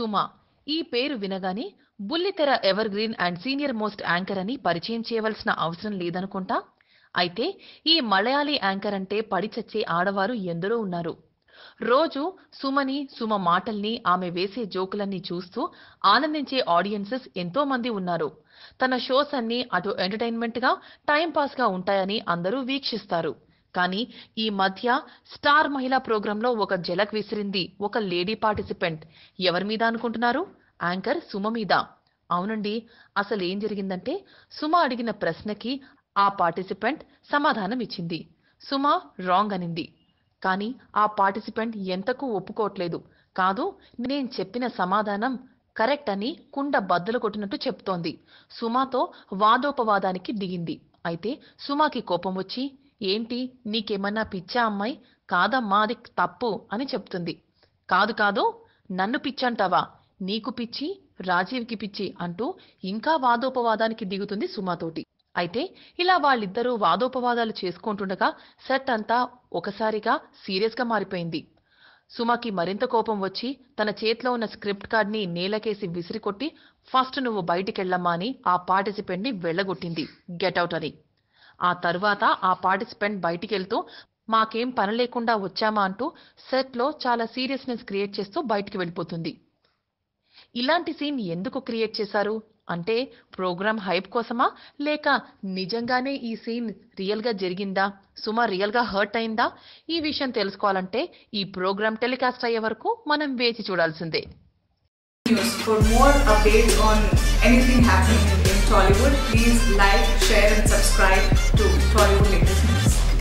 సుమ ఈ పేరు వినగానే బుల్లితెర ever green and senior most anchor అని పరిచయం చేయవలసిన అవసరం లేదనుకుంటా. అయితే ఈ మలయాళీ యాంకర్ అంటే పడి చచ్చే ఆడవారు ఎందరో ఉన్నారు. రోజు సుమని, సుమ మాటల్ని, ఆమె వేసే జోకులన్నీ చూస్తూ ఆనందించే ఆడియన్సెస్ ఎంతో మంది ఉన్నారు. తన షోస్ అన్ని అటు ఎంటర్టైన్మెంట్ గా, టైం పాస్ గా ఉంటాయని అందరూ వీక్షిస్తారు. కానీ ఈ మధ్య స్టార్ మహిళా ప్రోగ్రాంలో ఒక జలక్ విసిరింది ఒక లేడీ పార్టిసిపెంట్. ఎవరి మీద అనుకుంటున్నారు? యాంకర్ సుమ మీద. అవునండి, అసలేం జరిగిందంటే సుమ అడిగిన ప్రశ్నకి ఆ పార్టిసిపెంట్ సమాధానం ఇచ్చింది. సుమ రాంగ్ అనింది. కానీ ఆ పార్టిసిపెంట్ ఎంతకు ఒప్పుకోవట్లేదు. కాదు, నేను చెప్పిన సమాధానం కరెక్ట్ అని కుండ బద్దలు కొట్టినట్టు చెప్తోంది. సుమతో వాదోపవాదానికి దిగింది. అయితే సుమకి కోపం వచ్చి, ఏంటి నీకేమన్నా పిచ్చా అమ్మాయి? కాదమ్మా, అది తప్పు అని చెప్తుంది. కాదు కాదు, నన్ను పిచ్చంటావా? నీకు పిచ్చి, రాజీవ్కి పిచ్చి అంటూ ఇంకా వాదోపవాదానికి దిగుతుంది సుమతోటి. అయితే ఇలా వాళ్ళిద్దరూ వాదోపవాదాలు చేసుకుంటుండగా సెట్ అంతా ఒకసారిగా సీరియస్ గా మారిపోయింది. సుమకి మరింత కోపం వచ్చి తన చేతిలో ఉన్న స్క్రిప్ట్ కార్డ్ ని నేలకేసి విసిరికొట్టి, ఫస్ట్ నువ్వు బయటికెళ్ళమ్మా అని ఆ పార్టిసిపెంట్ ని వెళ్ళగొట్టింది, గెట్అవుట్ అని. ఆ తర్వాత ఆ పార్టిసిపెంట్ బయటికెళ్తూ మాకేం పని లేకుండా వచ్చామా అంటూ సెట్ లో చాలా సీరియస్నెస్ క్రియేట్ చేస్తూ బయటికి వెళ్ళిపోతుంది. ఇలాంటి సీన్ ఎందుకు క్రియేట్ చేశారు అంటే ప్రోగ్రామ్ హైప్ కోసమా, లేక నిజంగానే ఈ సీన్ రియల్ గా జరిగిందా, సుమ రియల్ గా హర్ట్ అయిందా? ఈ విషయం తెలుసుకోవాలంటే ఈ ప్రోగ్రామ్ టెలికాస్ట్ అయ్యే వరకు మనం వేచి చూడాల్సిందే. For more updates on anything happening in Tollywood, please like, share and subscribe to Tollywood.